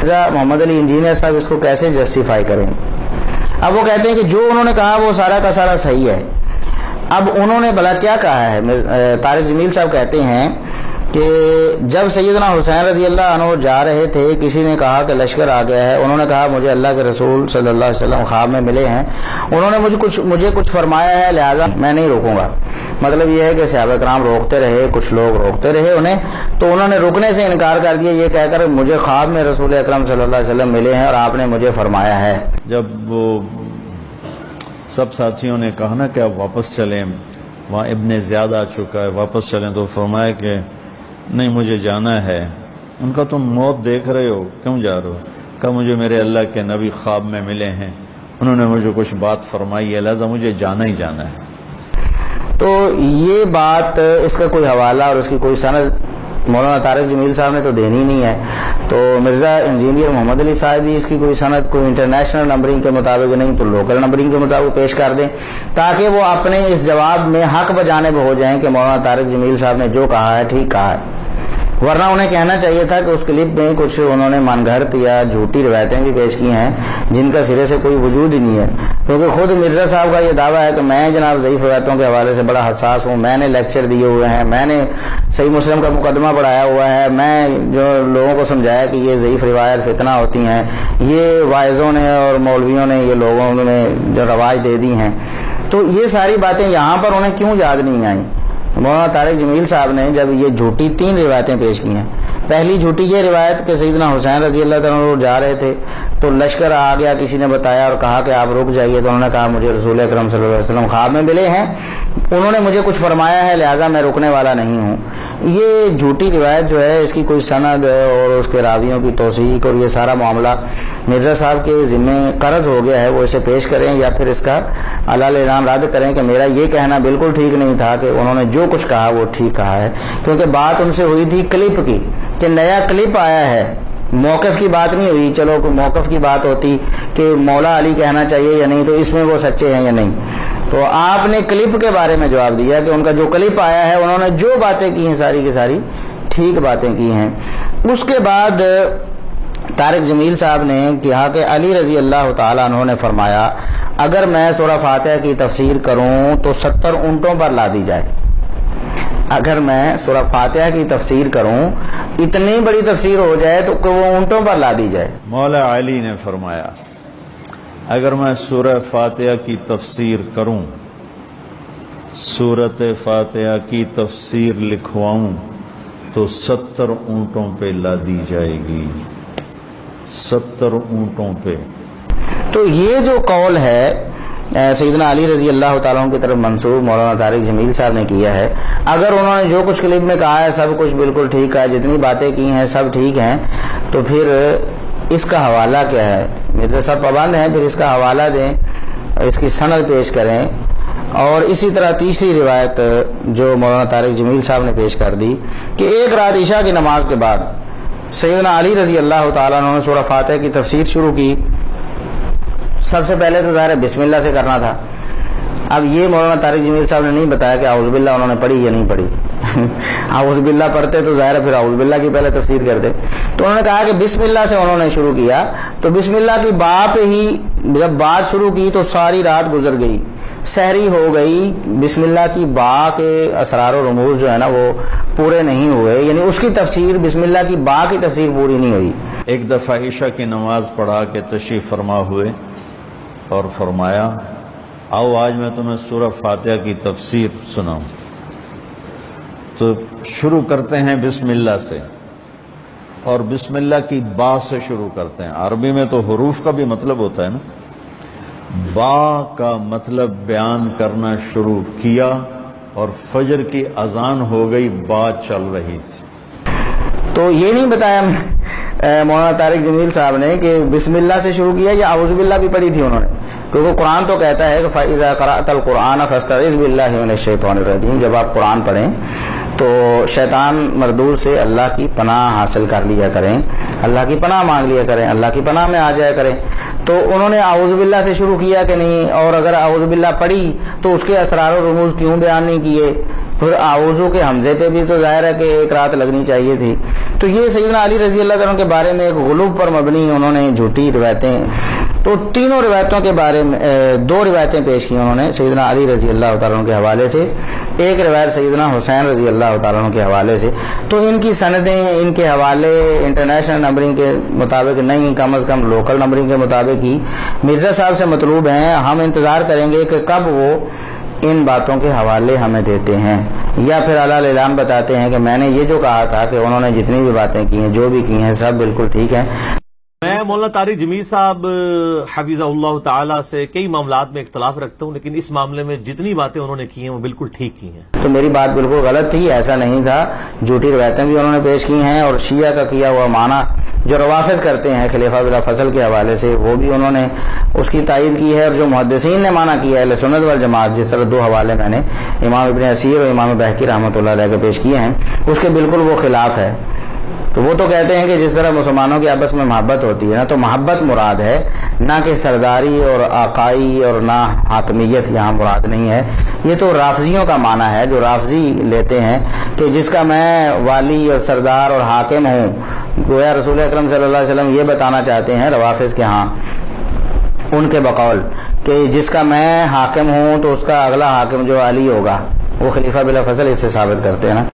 محمد علی engineer صاحب اس کو کیسے جسٹیفائی کریں؟ اب وہ کہتے ہیں کہ جو انہوں نے کہا وہ سارا کا سارا صحیح ہے. اب انہوں نے بھلا کیا کہا ہے؟ طارق جمیل صاحب کہتے ہیں کہ جب سیدنا حسین رضی اللہ عنہ جا رہے تھے، کسی نے کہا کہ لشکر آ گیا ہے. انہوں نے کہا مجھے اللہ کے رسول صلی اللہ علیہ وسلم خواب میں ملے ہیں، انہوں نے مجھے کچھ فرمایا ہے، لہذا میں نہیں روکوں گا. مطلب یہ ہے کہ صحابہ کرام روکتے رہے، کچھ لوگ روکتے رہے انہیں، تو انہوں نے رکنے سے انکار کر دیا یہ کہہ کر مجھے خواب میں رسول اکرم صلی اللہ علیہ وسلم ملے ہیں اور آپ نے مجھے فرمایا ہے. جب وہ سب ساتھیوں نے کہا نا کہ آپ واپس چلیں، وہاں ابن زیاد آ چکا ہے، واپس چلیں، تو فرمایا کہ نہیں مجھے جانا ہے. ان کا تم موت دیکھ رہے ہو، کیوں جا رہے ہو؟ کہا مجھے میرے اللہ کے نبی خواب میں ملے ہیں، انہوں نے مجھے کچھ بات فرمائی ہے، لہذا مجھے جانا ہی جانا ہے. تو یہ بات، اس کا کوئی حوالہ اور اس کی کوئی سند مولانا طارق جمیل صاحب نے تو دینی نہیں ہے. تو مرزا انجینئر محمد علی صاحب بھی اس کی کوئی سند کوئی انٹرنیشنل نمبرنگ کے مطابق نہیں تو لوکل نمبرنگ کے مطابق پیش کر دیں، تاکہ وہ اپنے اس جواب میں حق بجانب ہو جائیں کہ مولانا طارق جمیل صاحب نے جو کہا ہے ٹھیک کہا ہے. ورنہ انہیں کہنا چاہیے تھا کہ اس کلپ میں کچھ انہوں نے من گھڑت یا جھوٹی روایتیں بھی پیش کی ہیں جن کا سرے سے کوئی وجود ہی نہیں ہے. کیونکہ خود مرزا صاحب کا یہ دعویٰ ہے کہ میں جناب ضعیف روایتوں کے حوالے سے بڑا حساس ہوں، میں نے لیکچر دیے ہوئے ہیں، میں نے صحیح مسلم کا مقدمہ پڑھایا ہوا ہے، میں جو لوگوں کو سمجھایا کہ یہ ضعیف روایت فتنہ ہوتی ہیں، یہ واعظوں نے اور مولویوں نے یہ لوگوں نے جو رواج دے دی ہیں. تو یہ ساری باتیں یہاں پر انہیں کیوں یاد نہیں آئیں؟ مولانا طارق جمیل صاحب نے جب یہ جھوٹی 3 روایتیں پیش کی ہیں، پہلی جھوٹی یہ روایت کہ سیدنا حسین رضی اللہ عنہ جا رہے تھے تو لشکر آ گیا، کسی نے بتایا اور کہا کہ آپ رک جائیے، تو انہوں نے کہا مجھے رسول اکرم صلی اللہ علیہ وسلم خواب میں ملے ہیں، انہوں نے مجھے کچھ فرمایا ہے، لہٰذا میں رکنے والا نہیں ہوں. یہ جھوٹی روایت جو ہے اس کی کوئی سند اور اس کے راویوں کی توثیق اور یہ سارا معاملہ مرزا صاحب کے ذمہ قرض ہو گیا ہے، وہ اسے پیش کریں یا پھر اس کا علل اعلان رد کریں کہ میرا یہ کہنا بالکل ٹھیک نہیں تھا کہ انہوں نے جو کچھ کہا وہ ٹھیک کہا ہے. کیونکہ بات ان سے ہوئی تھی کلپ کی کہ نیا کلپ آیا ہے، موقف کی بات نہیں ہوئی. چلو کوئی موقف کی بات ہوتی کہ مولا علی کہنا چاہیے یا نہیں، تو اس میں وہ سچے ہیں یا نہیں. تو آپ نے کلپ کے بارے میں جواب دیا کہ ان کا جو کلپ آیا ہے انہوں نے جو باتیں کی ہیں ساری کی ساری ٹھیک باتیں کی ہیں. اس کے بعد طارق جمیل صاحب نے کہا کہ علی رضی اللہ تعالیٰ عنہ نے فرمایا اگر میں سورہ فاتحہ کی تفسیر کروں تو 70 اونٹوں پر لا دی جائے. اگر میں سورہ فاتحہ کی تفسیر کروں، اتنی بڑی تفسیر ہو جائے تو وہ اونٹوں پر لا دی جائے. مولا علی نے فرمایا اگر میں سورہ فاتحہ کی تفسیر کروں، سورۃ فاتحہ کی تفسیر لکھواؤں تو 70 اونٹوں پہ لا دی جائے گی، 70 اونٹوں پہ. تو یہ جو قول ہے سیدنا علی رضی اللہ تعالیٰ عنہ کی طرف منسوب مولانا طارق جمیل صاحب نے کیا ہے، اگر انہوں نے جو کچھ کلپ میں کہا ہے سب کچھ بالکل ٹھیک ہے، جتنی باتیں کی ہیں سب ٹھیک ہیں، تو پھر اس کا حوالہ کیا ہے؟ مرزا صاحب پابند ہیں، پھر اس کا حوالہ دیں، اس کی سند پیش کریں. اور اسی طرح تیسری روایت جو مولانا طارق جمیل صاحب نے پیش کر دی کہ ایک رات عشاء کی نماز کے بعد سیدنا علی رضی اللہ تعالیٰ عنہ نے سورہ فاتحہ کی تفسیر شروع کی. سب سے پہلے تو ظاہر ہے بسم اللہ سے کرنا تھا. اب یہ مولانا طارق جمیل صاحب نے نہیں بتایا کہ اعوذ باللہ انہوں نے پڑھی یا نہیں پڑھی. اعوذ باللہ پڑھتے تو ظاہر ہے پھر اعوذ باللہ کی پہلے تفسیر کرتے. تو انہوں نے کہا کہ بسم اللہ سے انہوں نے شروع کیا، تو بسم اللہ کی با پہ ہی جب بات شروع کی تو ساری رات گزر گئی، سحری ہو گئی، بسم اللہ کی با کے اسرار و رموز جو ہے نا وہ پورے نہیں ہوئے، یعنی اس کی تفسیر بسم اللہ کی با کی تفسیر پوری نہیں ہوئی. ایک دفعہ عشاء کی نماز پڑھا کے تشریف فرما ہوئے اور فرمایا آؤ آج میں تمہیں سورہ فاتحہ کی تفسیر سناؤں. تو شروع کرتے ہیں بسم اللہ سے، اور بسم اللہ کی با سے شروع کرتے ہیں. عربی میں تو حروف کا بھی مطلب ہوتا ہے نا. با کا مطلب بیان کرنا شروع کیا اور فجر کی اذان ہو گئی، بات چل رہی تھی. تو یہ نہیں بتایا مولانا طارق جمیل صاحب نے کہ بسم اللہ سے شروع کیا یا اعوذ باللہ بھی پڑھی تھی انہوں نے، کیونکہ قرآن تو کہتا ہے کہ فَإِذَا قَرَأْتَ الْقُرْآنَ فَاسْتَعِذْ بِاللَّهِ مِنَ الشَّيْطَانِ الرَّجِيمِ، جب آپ قرآن پڑھیں تو شیطان مردود سے اللہ کی پناہ حاصل کر لیا کریں، اللہ کی پناہ مانگ لیا کریں، اللہ کی پناہ میں آ جایا کریں. تو انہوں نے اعوذ باللہ سے شروع کیا کہ نہیں، اور اگر اعوذ باللہ پڑھی تو اس کے اسرار و رموز کیوں بیان نہیں کیے؟ پھر آوزو کے حمزے پہ بھی تو ظاہر ہے کہ ایک رات لگنی چاہیے تھی. تو یہ سیدنا علی رضی اللہ تعالیٰ کے بارے میں ایک غلوب پر مبنی انہوں نے جھوٹی روایتیں، تو تینوں روایتوں کے بارے میں 2 روایتیں پیش کی انہوں نے سیدنا علی رضی اللہ تعالیٰ کے حوالے سے، ایک روایت سیدنا حسین رضی اللہ تعالیٰ کے حوالے سے. تو ان کی سندیں، ان کے حوالے انٹرنیشنل نمبرنگ کے مطابق نہیں، کم از کم لوکل نمبرنگ کے مطابق ہی مرزا صاحب سے مطلوب ہیں. ہم انتظار کریں گے کہ کب وہ ان باتوں کے حوالے ہمیں دیتے ہیں، یا پھر اعلیٰ اعلان بتاتے ہیں کہ میں نے یہ جو کہا تھا کہ انہوں نے جتنی بھی باتیں کی ہیں، جو بھی کی ہیں، سب بالکل ٹھیک ہیں. میں مولانا طارق جمیل صاحب حفظہ اللہ تعالیٰ سے کئی معاملات میں اختلاف رکھتا ہوں، لیکن اس معاملے میں جتنی باتیں انہوں نے کی ہیں وہ بالکل ٹھیک کی ہیں. تو میری بات بالکل غلط تھی، ایسا نہیں تھا. جھوٹی روایتیں بھی انہوں نے پیش کی ہیں، اور شیعہ کا کیا ہوا معنی جو روافظ کرتے ہیں خلیفہ بلا فضل کے حوالے سے، وہ بھی انہوں نے اس کی تائید کی ہے. اور جو محدثین نے معنی کیا ہے اہل سنت والجماعت، جس طرح 2 حوالے میں نے امام ابن اسیر اور امام بہقی رحمۃ اللہ علیہ کے پیش کیے ہیں، اس کے بالکل وہ خلاف ہے. تو وہ تو کہتے ہیں کہ جس طرح مسلمانوں کی آپس میں محبت ہوتی ہے نا، تو محبت مراد ہے، نہ کہ سرداری اور آقائی اور نہ حاکمیت یہاں مراد نہیں ہے. یہ تو رافضیوں کا معنی ہے، جو رافضی لیتے ہیں کہ جس کا میں والی اور سردار اور حاکم ہوں. گویا رسول اکرم صلی اللہ علیہ وسلم یہ بتانا چاہتے ہیں روافض کے ہاں ان کے بقول کہ جس کا میں حاکم ہوں تو اس کا اگلا حاکم جو علی ہوگا، وہ خلیفہ بلا فضل اس سے ثابت کرتے ہیں نا.